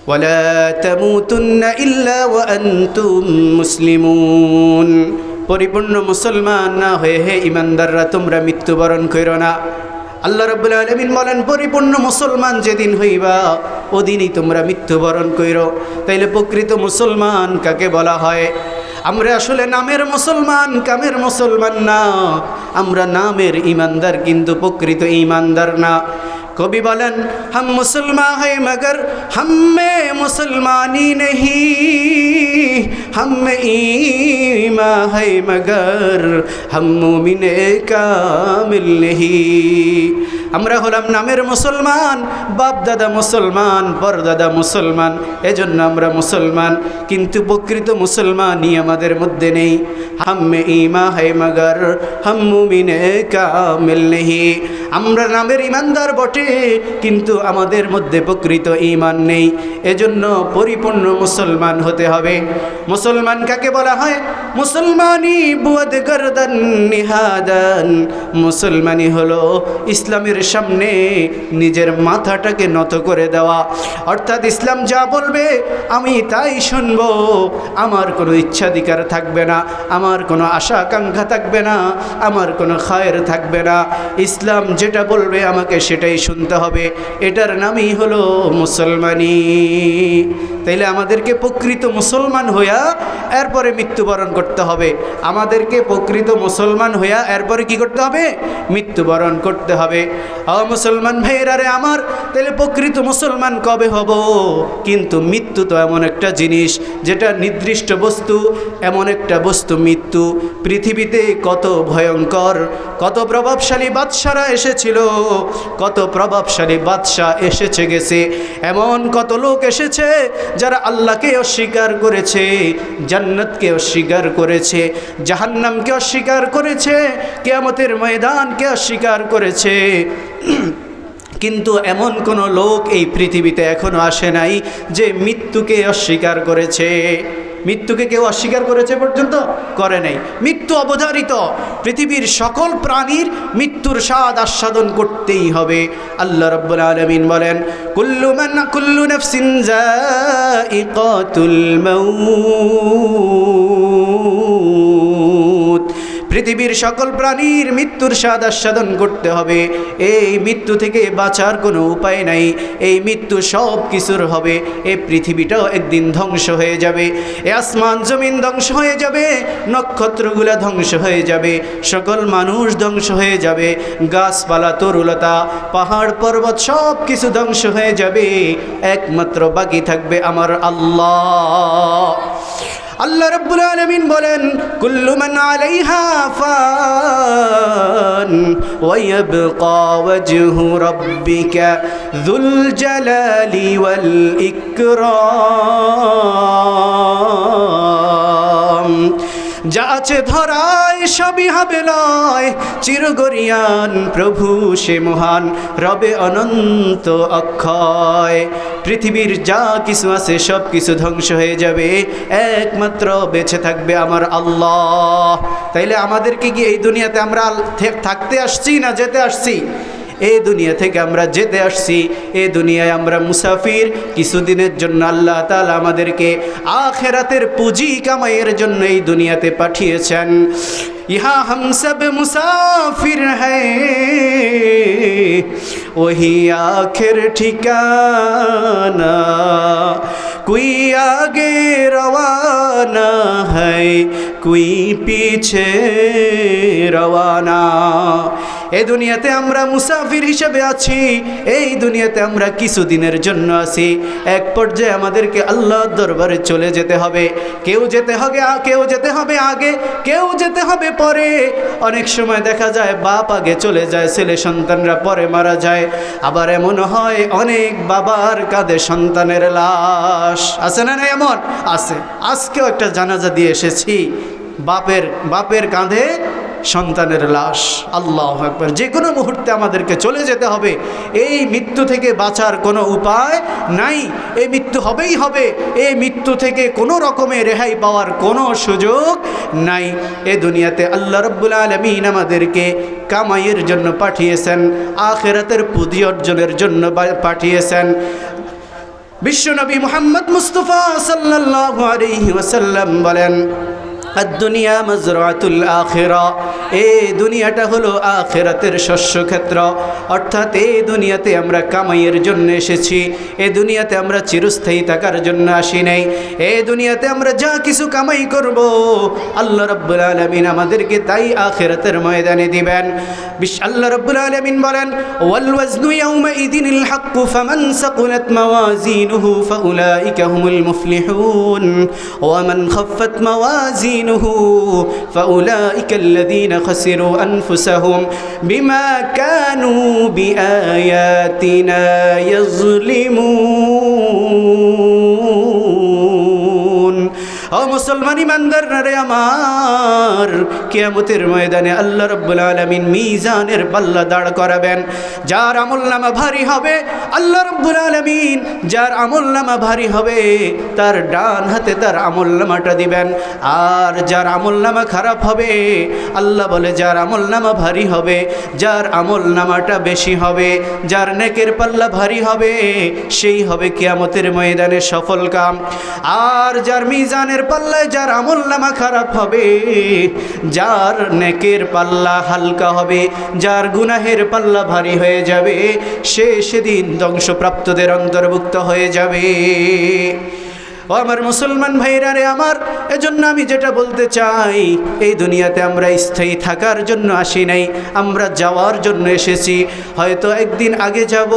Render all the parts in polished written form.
ওয়ালা তামুতুন্না ইল্লা ওয়া আনতুম মুসলিমুন। পরিপূর্ণ মুসলমান না হয়ে হে ইমানদাররা তোমরা মৃত্যুবরণ কইরো না। আল্লাহ রাব্বুল আলামিন বলেন পরিপূর্ণ মুসলমান যেদিন হইবা ওদিনই তোমরা মৃত্যুবরণ কইরো। তাইলে প্রকৃত মুসলমান কাকে বলা হয়? আমরা আসলে নামের মুসলমান, কামের মুসলমান না। আমরা নামের ইমানদার কিন্তু প্রকৃত ইমানদার না। কবি বলেন हम मुसलमान हैं मगर हम में मुसलमानी नहीं, हम में ईमान है मगर हम मोमिन कामिल नहीं। আমরা হলাম নামের মুসলমান, বাপ দাদা মুসলমান, পরদাদা মুসলমান, এজন্য আমরা মুসলমান, কিন্তু প্রকৃত মুসলমানই আমাদের মধ্যে নেই। हम में ईमान है मगर हम मोमिन कामिल नहीं। আমরা নামের ইমানদার বটে কিন্তু আমাদের মধ্যে প্রকৃত ঈমান নেই। এজন্য পরিপূর্ণ মুসলমান হতে হবে। মুসলমান কাকে বলা হয়? মুসলমানি বুয়াদ গর্দান নিহাদান। মুসলমানি হলো ইসলামের সামনে নিজের মাথাটাকে নত করে দেওয়া, অর্থাৎ ইসলাম যা বলবে আমি তাই শুনব। আমার কোনো ইচ্ছাধিকার থাকবে না, আমার কোনো আশা আকাঙ্ক্ষা থাকবে না, আমার কোনো খায়ের থাকবে না। ইসলাম যেটা বলবে আমাকে সেটাই শুনতে হবে। এটার নামই হলো মুসলমানি। তাইলে আমাদেরকে প্রকৃত মুসলমান হইয়া এরপরে মৃত্যুবরণ করতে হবে। আমাদেরকে প্রকৃত মুসলমান হইয়া এরপরে কি করতে হবে? মৃত্যুবরণ করতে হবে। মুসলমান ভাইয়েরা রে আমার, তাহলে প্রকৃত মুসলমান কবে হব? কিন্তু মৃত্যু তো এমন একটা জিনিস যেটা নির্দিষ্ট বস্তু, এমন একটা বস্তু মৃত্যু। পৃথিবীতে কত ভয়ঙ্কর, কত প্রভাবশালী বাদশারা এসেছিল, কত প্রভাবশালী বাদশা এসেছে গেছে, এমন কত লোক এসেছে যারা আল্লাহকে অস্বীকার করেছে, জান্নাতকে অস্বীকার করেছে, জাহান্নামকে অস্বীকার করেছে, কিয়ামতের ময়দানকে অস্বীকার করেছে। কিন্তু এমন কোনো লোক এই পৃথিবীতে এখনো আসে নাই যে মৃত্যুকে অস্বীকার করেছে। মৃত্যুকে কেউ অস্বীকার করেছে পর্যন্ত? করে নাই। মৃত্যু অবধারিত। পৃথিবীর সকল প্রাণীর মৃত্যুর স্বাদ আস্বাদন করতেই হবে। আল্লাহ রাব্বুল আলামিন বলেন কুল্লু নাফসিন যায়িকাতুল মাউত। পৃথিবীর সকল প্রাণীর মৃত্যুর স্বাদ আস্বাদন করতে হবে। এই মৃত্যু থেকে বাঁচার কোনো উপায় নাই। এই মৃত্যু সব কিছুর হবে। এই পৃথিবীটাও একদিন ধ্বংস হয়ে যাবে, এ আসমান জমিন ধ্বংস হয়ে যাবে, নক্ষত্রগুলা ধ্বংস হয়ে যাবে, সকল মানুষ ধ্বংস হয়ে যাবে, গাছপালা তরুলতা পাহাড় পর্বত সব কিছু ধ্বংস হয়ে যাবে। একমাত্র বাকি থাকবে আমার আল্লাহ। আল্লাহ রাব্বুল আলামিন বলেন কুল্লু মান আলাইহা ফান ওয়া ইয়াবকা ওয়াজহু রাব্বিকা যুল জালালি ওয়াল ইকরাম। যা আছে ধরায় সবই হবে লয়, চিরগরিয়ান প্রভু সে মহান, রবে অনন্ত অক্ষয়। পৃথিবীর যা কিছু আছে সব কিছু ধ্বংস হয়ে যাবে, একমাত্র বেঁচে থাকবে আমার আল্লাহ। তাইলে আমাদেরকে কি এই দুনিয়াতে আমরা থাকতে আসছি না যেতে আসছি? এই দুনিয়া থেকে আমরা যেতে আসছি। এই দুনিয়ায় আমরা মুসাফির। কিছুদিনের জন্য আল্লাহ তাআলা আমাদেরকে আখিরাতের পুঁজি কামাইয়ের জন্য এই দুনিয়াতে পাঠিয়েছেন। यहाँ हम सब मुसाफिर हैं, वही आखिर ठिकाना, कोई आगे रवाना है, कोई पीछे रवाना। এই দুনিয়াতে আমরা মুসাফির হিসেবে আছি। এই দুনিয়াতে আমরা কিছুদিনের জন্য আছি। এক পর্যায়ে আমাদেরকে আল্লাহর দরবারে চলে যেতে হবে। কেউ যেতে হবে আগে, কেউ যেতে হবে পরে। অনেক সময় দেখা যায় বাপ আগে চলে যায়, ছেলে সন্তানরা পরে মারা যায়। আবার এমন হয় অনেক বাবার কাঁধে সন্তানের লাশ। আছে না? না এমন আছে। আজকেও একটা জানাজা দিয়ে এসেছি, বাপের কাঁধে সন্তানের লাশ। আল্লাহু আকবার। যে কোনো মুহূর্তে আমাদেরকে চলে যেতে হবে। এই মৃত্যু থেকে বাঁচার কোনো উপায় নাই। এই মৃত্যু হবেই হবে। এই মৃত্যু থেকে কোনো রকমের রেহাই পাওয়ার কোনো সুযোগ নাই। এই দুনিয়াতে আল্লাহ রাব্বুল আলামিন আমাদেরকে কামাইয়ের জন্য পাঠিয়েছেন, আখিরাতের পুঁজি অর্জনের জন্য পাঠিয়েছেন। বিশ্বনবী মুহাম্মদ মুস্তাফা সাল্লাল্লাহু আলাইহি ওয়াসাল্লাম বলেন, দুনিয়া মাজরাতুল আখিরা, এই দুনিয়াটা হলো আখিরাতের শস্যক্ষেত্র। অর্থাৎ এই দুনিয়াতে আমরা কামাইয়ের জন্য এসেছি, এই দুনিয়াতে আমরা চিরস্থায়ী থাকার জন্য আসি নাই। এই দুনিয়াতে আমরা যা কিছু কামাই করব আল্লাহ রাব্বুল আলামিন আমাদেরকে তাই আখিরাতের ময়দানে দিবেন। আল্লাহ রাব্বুল আলামিন বলেন, ওয়াল ওয়াজনু ইয়াউমাইযিনিল হাক্কু ফামান সাকুলাত মাওয়াজিনুহু ফাউলাইকা হুমুল মুফলিহুন ওয়া মান খাফফাত মাওয়াজিনুহু فأولئك الذين خسروا أنفسهم بما كانوا بآياتنا يظلمون। ও মুসলমান ইমানদাররা রে আমার, কিয়ামতের ময়দানে আল্লাহ রাব্বুল আলামিন মিজানের পাল্লা দাঁড় করাবেন। যার আমলনামা ভারী হবে আল্লাহ রাব্বুল আলামিন, যার আমলনামা ভারী হবে তার ডান হাতে তার আমলনামাটা দিবেন। আর যার আমলনামা খারাপ হবে আল্লাহ বলে যার আমলনামা ভারী হবে, যার আমলনামাটা বেশি হবে, যার নেকের পাল্লা ভারী হবে সেই হবে কিয়ামতের ময়দানে সফল কাম। আর যার মিজানের পাল্লায় যার আমলনামা খারাপ হবে, যার নেকের পাল্লা হালকা হবে, যার গুনাহের পাল্লা ভারী হয়ে যাবে, সে সেদিন ধ্বংসপ্রাপ্তদের অন্তর্ভুক্ত হয়ে যাবে। ও আমার মুসলমান ভাইরা রে আমার, এজন্য আমি যেটা বলতে চাই, এই দুনিয়াতে আমরা স্থায়ী থাকার জন্য আসি নাই, আমরা যাওয়ার জন্য এসেছি। হয়তো একদিন আগে যাব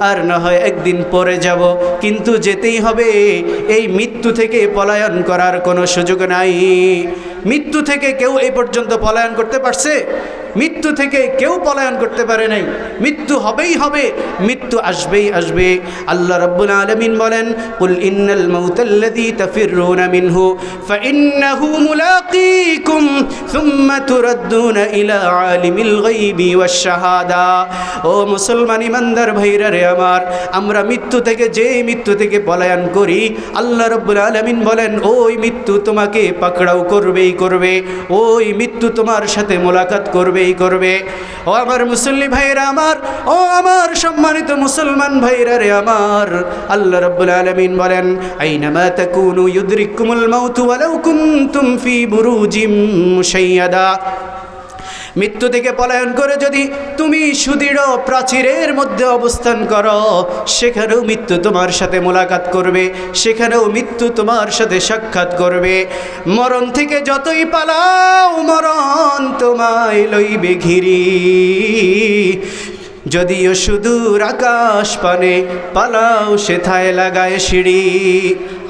আর না হয় একদিন পরে যাব, কিন্তু যেতেই হবে। এই মৃত্যু থেকে পলায়ন করার কোনো সুযোগ নাই। মৃত্যু থেকে কেউ এই পর্যন্ত পলায়ন করতে পারছে? মৃত্যু থেকে কেউ পলায়ন করতে পারে নাই। মৃত্যু হবেই হবে, মৃত্যু আসবেই আসবে। আল্লাহ রাব্বুল আলামিন বলেন, কুল ইন্নাল মাউতাল্লাযী তাফিররুনা মিনহু ফাইন্নাহু মুলাকীকুম সুম্মা তুরাদ্দুনা ইলা আলিমিল গায়বি ওয়াশ শাহাদা। ও মুসলমান ইমানদার ভাইরা রে আমার, আমরা মৃত্যু থেকে যে মৃত্যু থেকে পলায়ন করি, আল্লাহ রাব্বুল আলামিন বলেন ওই মৃত্যু তোমাকে পাকড়াও করবেই করবে, ওই মৃত্যু তোমার সাথে মোলাকাত করবে করবে। ও আমার মুসল্লি ভাইরা আমার, ও আমার সম্মানিত মুসলমান ভাইরা রে আমার, আল্লাহ রাব্বুল আলামিন বলেন, আইনামা তাকুনু ইউদরিকুমুল মাউত ওয়ালাউ কুনতুম ফি বুরুজিম মুশাইয়াদা। মৃত্যু থেকে পলায়ন করে যদি তুমি সুদৃঢ় প্রাচীরের মধ্যে অবস্থান করো, সেখানেও মৃত্যু তোমার সাথে মোলাকাত করবে, সেখানেও মৃত্যু তোমার সাথে সাক্ষাৎ করবে। মরণ থেকে যতই পালাও মরণ তোমায় লইবে ঘিরি। যদিও সুদূর আকাশ পানে পালাও সেথায় লাগায় সিঁড়ি।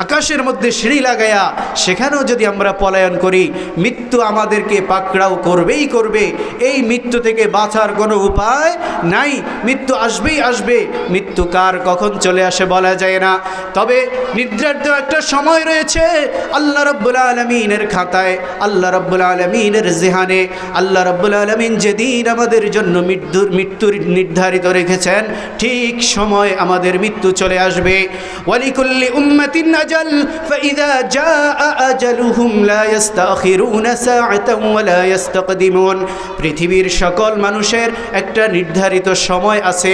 আকাশের মধ্যে সিঁড়ি লাগায়া সেখানেও যদি আমরা পলায়ন করি, মৃত্যু আমাদেরকে পাকড়াও করবেই করবে। এই মৃত্যু থেকে বাঁচার কোনো উপায় নাই। মৃত্যু আসবেই আসবে। মৃত্যু কার কখন চলে আসে বলা যায় না, তবে নির্ধারিত একটা সময় রয়েছে আল্লাহ রাব্বুল আলামিনের খাতায়, আল্লাহ রাব্বুল আলামিনের জেহানে। আল্লাহ রাব্বুল আলামিন যেদিন আমাদের জন্য মৃত্যুর নির্ধারিত রেখেছেন, ঠিক সময় আমাদের মৃত্যু চলে আসবে। ওয়ালিকুল্লি উম্মাতিন আজাল ফাইযা জাআ আজালুহুম লা ইস্তাখিরুনা সাআতান ওয়া লা ইস্তাকদিমুন। পৃথিবীর সকল মানুষের একটা নির্ধারিত সময় আছে।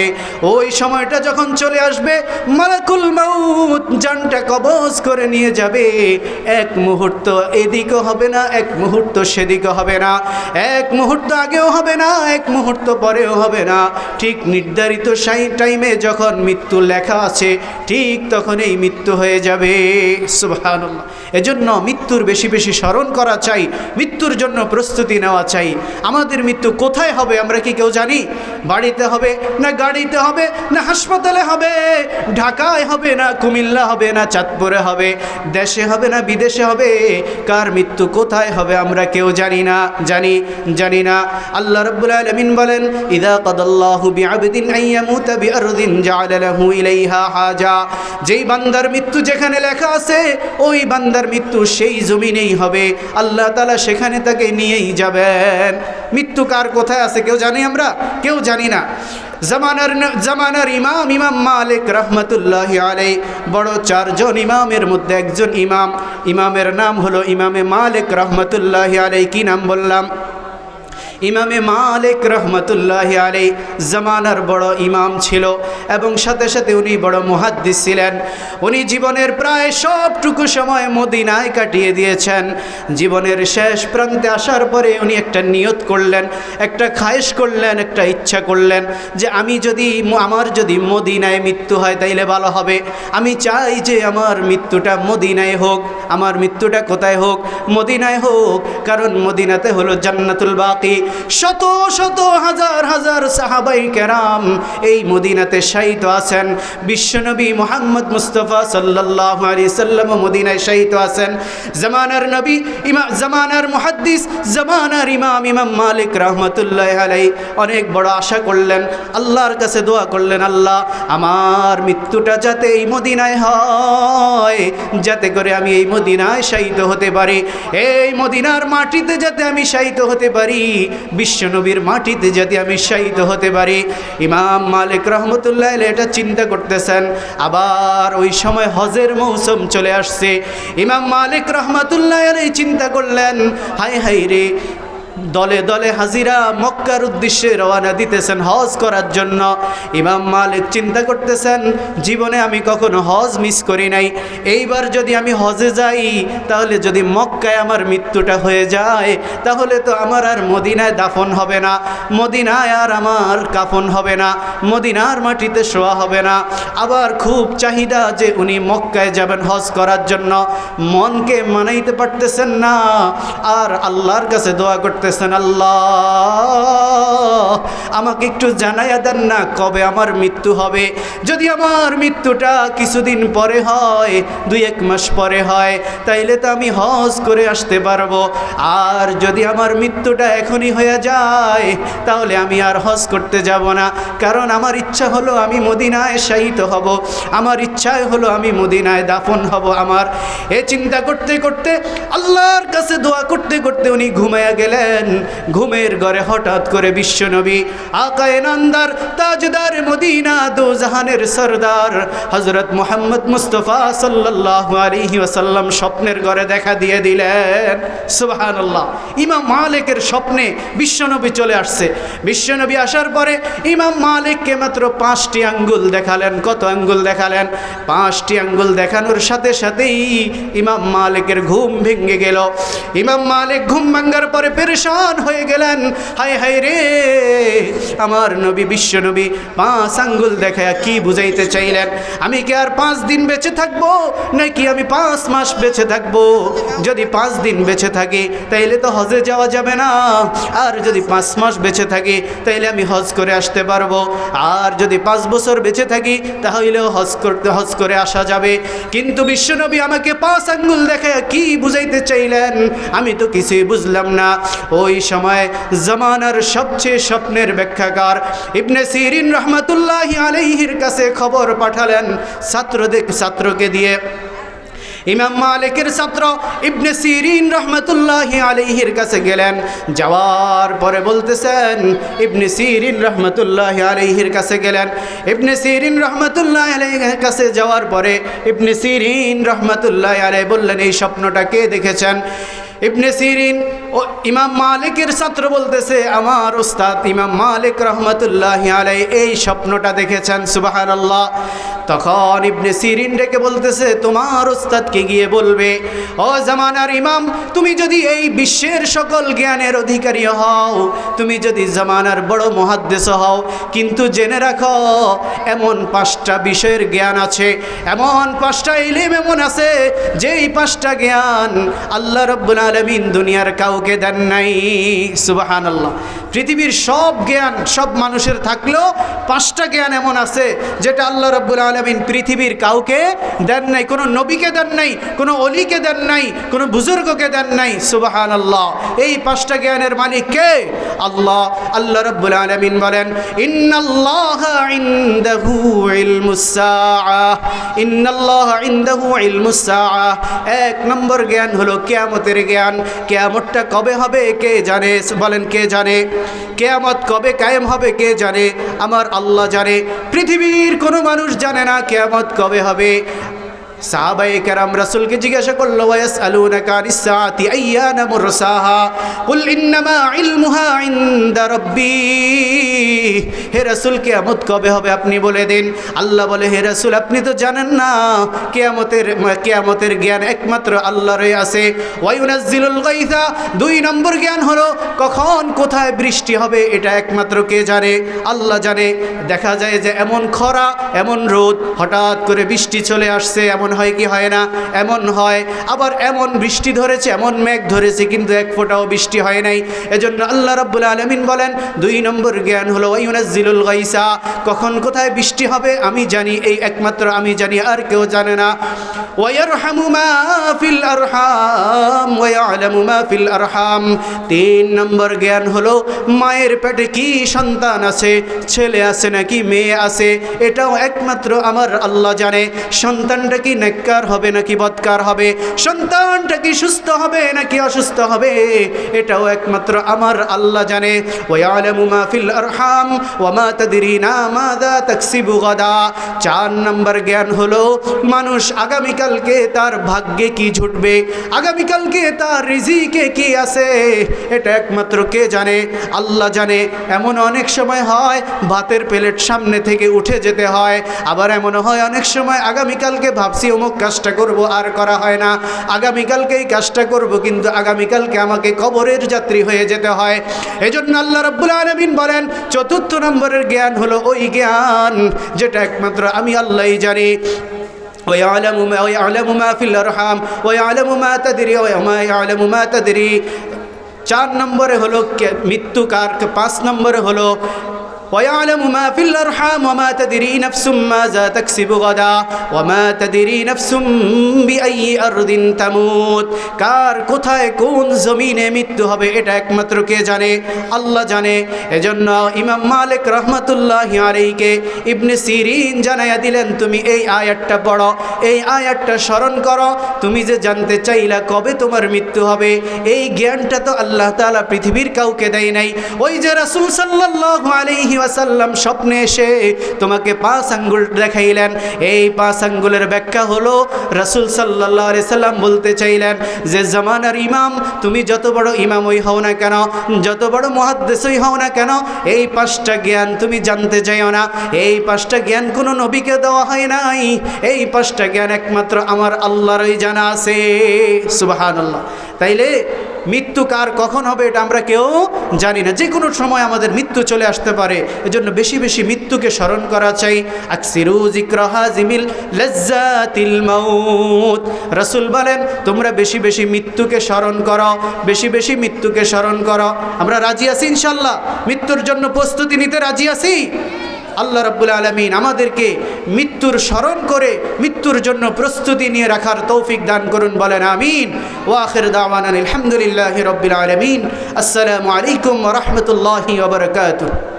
ওই সময়টা যখন চলে আসবে, মালাকুল মাউত জানটা কবজ করে নিয়ে যাবে। এক মুহূর্ত এদিকে হবে না, এক মুহূর্ত সেদিকে হবে না, এক মুহূর্ত আগেও হবে না, এক মুহূর্ত পরেও হবে না। ঠিক নির্ধারিত টাইমে যখন মৃত্যু লেখা আছে, ঠিক তখন এই মৃত্যু হয়ে যাবে। সুবহানাল্লাহ। এজন্য মৃত্যুর বেশি বেশি স্মরণ করা চাই, মৃত্যুর জন্য প্রস্তুতি নেওয়া চাই। আমাদের মৃত্যু কোথায় হবে আমরা কি কেউ জানি? বাড়িতে হবে না গাড়িতে হবে না হাসপাতালে হবে, ঢাকায় হবে না কুমিল্লা হবে না চাঁদপুরে হবে, দেশে হবে না বিদেশে হবে, কার মৃত্যু কোথায় হবে আমরা কেউ জানি না, জানি না। আল্লাহ রাব্বুল আলামিন বলেন, ইযা কাদাল্লাহু বিআবদিন আইয়ামুতা বিআরদিন জাআলা লাহু ইলাইহা হাজা। যেই বান্দার মৃত্যু যেখানে লেখা আছে, ওই বান্দার মৃত্যু সেই জমিনেই হবে। আল্লাহ তাআলা সেখানে তাকে নিয়েই যাবেন। মৃত্যু কার কোথায় আছে কেউ জানি আমরা? কেউ জানি না। জামানার ইমাম মালিক রহমতুল্লাহি আলাইহি, বড় চারজন ইমামের মধ্যে একজন ইমামের নাম হলো ইমামে মালিক রহমতুল্লাহি আলাইহি। কি নাম বললাম? ইমামে মালিক রহমতুল্লাহি আলাইহি জামানার বড় ইমাম ছিল এবং সাথে সাথে উনি বড় মুহাদ্দিস ছিলেন। উনি জীবনের প্রায় সবটুকু সময় মদিনায় কাটিয়ে দিয়েছেন। জীবনের শেষ প্রান্তে আসার পরে উনি একটা নিয়ত করলেন, একটা খায়েশ করলেন, একটা ইচ্ছা করলেন যে আমার যদি মদিনায় মৃত্যু হয় তাইলে ভালো হবে। আমি চাই যে আমার মৃত্যুটা মদিনায় হোক। আমার মৃত্যুটা কোথায় হোক? মদিনায় হোক, কারণ মদিনাতে হলো জান্নাতুল বাকি। শত শত হাজার হাজার সাহাবাই কেরাম এই মদিনাতে শায়িত আছেন। বিশ্বনবী মুহাম্মদ মুস্তাফা সাল্লাল্লাহু আলাইহি সাল্লাম মদিনায় শায়িত আছেন। জামানার নবী, জামানার মুহাদ্দিস, জামানার ইমাম মালিক রহমতুল্লাহি আলাইহি অনেক বড় আশা করলেন, আল্লাহর কাছে দোয়া করলেন, আল্লাহ আমার মৃত্যুটা যাতে এই মদিনায় হয়, যাতে করে আমি এই মদিনায় শায়িত হতে পারি, এই মদিনার মাটিতে যাতে আমি শায়িত হতে পারি, বিশ্বনবীর মাটিতে যাতে আমি শায়িত হতে পারি। ইমাম মালিক রহমতুল্লাহ এটা চিন্তা করতেছেন। আবার ওই সময় হজের মৌসুম চলে আসছে। ইমাম মালিক রহমতুল্লাহ চিন্তা করলেন, হায় হায় রে, দলে দলে হাজিরা মক্কার উদ্দেশ্যে রওনা দিতেছেন হজ করার জন্য। ইমাম মালিক চিন্তা করতেছেন, জীবনে আমি কখনো হজ মিস করি নাই, এইবার যদি আমি হজে যাই তাহলে যদি মক্কায় আমার মৃত্যুটা হয়ে যায় তাহলে তো আমার আর মদিনায় দাফন হবে না, মদিনায় আর আমার কাফন হবে না, মদিনার মাটিতে শোয়া হবে না। আবার খুব চাহিদা যে উনি মক্কায় যাবেন হজ করার জন্য, মনকে মানাইতে পারতেছেন না। আর আল্লাহর কাছে দোয়া করতে, আল্লাহ আমাকে একটু জানাইয়া দেন না কবে আমার মৃত্যু হবে। যদি আমার মৃত্যুটা কিছুদিন পরে হয়, 2-1 মাস পরে হয়, তাইলে তো আমি হজ করে আসতে পারবো। আর যদি আমার মৃত্যুটা এখনই হয়ে যায় তাহলে আমি আর হজ করতে যাব না, কারণ আমার ইচ্ছা হলো আমি মদিনায় শায়িত হব, আমার ইচ্ছাই হলো আমি মদিনায় দাফন হব আমার। এ চিন্তা করতে করতে, আল্লাহর কাছে দোয়া করতে করতে উনি ঘুমায়া গেলেন। ঘুমের ঘরে হঠাৎ করে বিশ্বনবী আকায়ে নামদার তাজদার মদিনা দো জাহানের সরদার হযরত মুহাম্মদ মুস্তাফা সাল্লাল্লাহু আলাইহি ওয়াসাল্লাম স্বপ্নের ঘরে দেখা দিয়ে দিলেন। সুবহানাল্লাহ। ইমাম মালিকের স্বপ্নে বিশ্বনবী চলে আসছে। বিশ্বনবী আসার পরে ইমাম মালিককে মাত্র 5টি আঙ্গুল দেখালেন। কত আঙ্গুল দেখালেন? 5টি আঙ্গুল দেখানোর সাথে সাথেই ইমাম মালিকের ঘুম ভেঙে গেল। ইমাম মালিক ঘুম ভাঙার পরে পেরেশান হয়ে গেলেন, হায় হায় রে, আমার নবী বিশ্বনবী 5 আঙ্গুল দেখায়া কি বুঝাইতে চাইলেন? আমি কি আর 5 দিন বেঁচে থাকবো নাকি আমি 5 মাস বেঁচে থাকবো? যদি 5 দিন বেঁচে থাকি তাইলে তো হজে যাওয়া যাবে না, আর যদি 5 মাস বেঁচে থাকি তাইলে আমি হজ করে আসতে পারবো, আর যদি 5 বছর বেঁচে থাকি তাহলেও হজ করে আসা যাবে। কিন্তু বিশ্বনবী আমাকে 5 আঙ্গুল দেখায়া কি বুঝাইতে চাইলেন আমি তো কিছুই বুঝলাম না। ওই সময় জামানার সবচেয়ে স্বপ্নের ব্যাখ্যাকার ইবনে সিরিন রহমতুল্লাহি আলাইহির কাছে খবর পাঠালেন ছাত্রকে দিয়ে। ইমাম মালিকের ছাত্র ইবনে সিরিন রহমতুল্লাহি আলাইহির কাছে গেলেন। যাওয়ার পরে বলতেছেন, ইবনে সিরিন রহমতুল্লাহি আলাইহির কাছে গেলেন। ইবনে সিরিন রহমতুল্লাহি আলাইহির কাছে যাওয়ার পরে ইবনে সিরিন রহমতুল্লাহি আলাইহি বললেন, এই স্বপ্নটা কে দেখেছেন? ইবনে সিরিন ও ইমাম মালিকের ছাত্র বলতেছে, আমার উস্তাদ ইমাম মালিক রহমতুল্লাহি আলাইহি এই স্বপ্নটা দেখেছেন। সুবহানাল্লাহ। তখন ইবনে সিরিন ডেকে বলতেছে, তোমার উস্তাদকে গিয়ে বলবে, ও জামানার ইমাম, তুমি যদি এই বিশ্বের সকল জ্ঞানের অধিকারী হও, তুমি যদি জামানার বড় মুহাদ্দিস হও, কিন্তু জেনে রাখো এমন 5টা বিষয়ের জ্ঞান আছে, এমন 5টা ইলম এমন আছে যেই 5টা জ্ঞান আল্লাহ রাব্বুল আলামিন দুনিয়ার কাউকে দেন নাই। সুবহানাল্লাহ। পৃথিবীর সব জ্ঞান সব মানুষের থাকলেও 5টা জ্ঞান এমন আছে যেটা আল্লাহ রাব্বুল আলামিন পৃথিবীর কাউকে দেন নাই, কোনো নবীকে দেন নাই, কোনো ওলিকে দেন নাই, কোনো বুজুর্গকে দেন নাই। সুবহানাল্লাহ। এই 5টা জ্ঞানের মালিক কে? আল্লাহ। আল্লাহ রাব্বুল আলামিন বলেন, ইন্নাল্লাহা ইনদাহু ইলমুস সাআহ, ইন্নাল্লাহা ইনদাহু ইলমুস সাআহ। 1 নম্বর জ্ঞান হলো কিয়ামতের জ্ঞান। কিয়ামতটা কবে হবে কে জানে? বলেন, কে জানে? কিয়ামত কবে কায়েম হবে কে জানে? আমার আল্লাহ জানে। পৃথিবীর কোনো মানুষ জানে না কিয়ামত কবে হবে। সাহাবায়ে কেরাম রাসূলকে জিজ্ঞাসা করলো, ওয়ায়াসআলুনাকা আনিস সাআতি আইয়ানা মুরসাহা কুল ইন্নামা ইলমুহা ইনদা রাব্বি। হে রাসূল, কিয়ামত কবে হবে আপনি বলে দিন। আল্লাহ বলে, হে রাসূল, আপনি তো জানেন না, কিয়ামতের জ্ঞান একমাত্র আল্লাহরই আছে। ওয়ায়ুনাজ্জিলুল গায়থা, 2 নম্বর জ্ঞান হলো কখন কোথায় বৃষ্টি হবে এটা একমাত্র কে জানে? আল্লাহ জানে। দেখা যায় যে এমন খরা, এমন রোদ, হঠাৎ করে বৃষ্টি চলে আসছে, এমন হয় কি হয় না? এমন হয়। আবার এমন বৃষ্টি ধরেছে, এমন মেঘ ধরেছে, কিন্তু এক ফোঁটাও বৃষ্টি হয় নাই। এজন্য আল্লাহ রাব্বুল আলামিন বলেন 2 নম্বর জ্ঞান হলো ওয়ায়ুনাজ্জিলুল গায়সা, কখন কোথায় বৃষ্টি হবে আমি জানি, এই একমাত্র আমি জানি, আর কেউ জানে না। ওয়ায়ারহামু মা ফিল আরহাম ওয়ায়ালামু মা ফিল আরহাম, 3 নম্বর জ্ঞান হলো মায়ের পেটে কি সন্তান আছে, ছেলে আছে নাকি মেয়ে আছে, এটাও একমাত্র আমার আল্লাহ জানে। সন্তানটা কি নেককার হবে নাকি বদকার হবে, সন্তানটা কি সুস্থ হবে নাকি অসুস্থ হবে, এটাও একমাত্র আমার আল্লাহ জানে। ওয়ায়ালামু মা ফিল আরহাম ওয়া মা তাদরিনা মাযা তাকসিবু গাদা, 4 নম্বর জ্ঞান হলো মানুষ আগামীকালকে তার ভাগ্যে কি জুটবে, আগামীকালকে তার রিজিকে কি আছে, এটা একমাত্র কে জানে? আল্লাহ জানে। এমন অনেক সময় হয় ভাতের প্লেট সামনে থেকে উঠে যেতে হয়, আবার এমন হয় অনেক সময় আগামীকালকে ভাবছি অমুক কাজটা করব, আর করা হয় না। আগামীকালকে এই কাজটা করব, কিন্তু আগামীকালকে আমাকে কবরের যাত্রী হয়ে যেতে হয়। এজন্য আল্লাহ রাব্বুল আলামিন বলেন 4 নম্বরের জ্ঞান হলো ওই জ্ঞান যেটা একমাত্র আমি আল্লাহই জানি। ويعلم ما في الأرحام ويعلم ما تدري وما يعلم ما تدري। 4 নম্বরে হলো মৃত্যু কার, 5 নম্বরে হলো ويعلم ما في الأرحام وما تدري نفس ماذا تكسب غدا وما تدري نفس بأي أرض تموت। কার কোথায় কোন জমিনে মৃত্যু হবে এটা একমাত্র কে জানে? আল্লাহ জানে। এজন্য ইমাম মালিক রাহমাতুল্লাহি আলাইহিকে ইবনে সিরিন জানায়া দিলেন, তুমি এই আয়াতটা পড়ো, এই আয়াতটা স্মরণ করো। তুমি যে জানতে চাইলা কবে তোমার মৃত্যু হবে, এই জ্ঞানটা তো আল্লাহ তাআলা পৃথিবীর কাউকে দেয় নাই। ওই যে রাসূল সাল্লাল্লাহু আলাইহি ওয়াসাল্লাম স্বপ্নে এসে তোমাকে 5 আঙ্গুল দেখাইলেন, এই 5 আঙ্গুলের ব্যাখ্যা হলো রাসূল সাল্লাল্লাহু আলাইহি সাল্লাম বলতে চাইলেন যে জামানার ইমাম, তুমি যত বড় ইমামই হও না কেন, যত বড় মুহাদ্দিসই হও না কেন, এই 5টা জ্ঞান তুমি জানতে চাইও না। এই 5টা জ্ঞান কোনো নবীকে দেওয়া হয় নাই, এই 5টা জ্ঞান একমাত্র আমার আল্লাহরই জানা আছে। সুবহানাল্লাহ। তাইলে মৃত্যু কার কখন হবে এটা আমরা কেউ জানি না, যে কোনো সময় আমাদের মৃত্যু চলে আসতে পারে। এজন্য বেশি বেশি মৃত্যুকে স্মরণ করা চাই। আকসিরু যিকরা হাজিমিল লাজ্জাতিল মাউত, রাসূল বলেন তোমরা বেশি বেশি মৃত্যুকে স্মরণ করো, বেশি বেশি মৃত্যুকে স্মরণ করো। আমরা রাজি আছি ইনশাআল্লাহ? মৃত্যুর জন্য প্রস্তুতি নিতে রাজি আছি? আল্লাহ রাব্বুল আলামিন আমাদেরকে মৃত্যুর স্মরণ করে মৃত্যুর জন্য প্রস্তুতি নিয়ে রাখার তৌফিক দান করুন, বলেন আমিন। ওয়া আখির দাওয়ানা আলহামদুলিল্লাহি রাব্বিল আলামিন। আসসালামু আলাইকুম ওয়া রাহমাতুল্লাহি ওয়া বারাকাতুহু।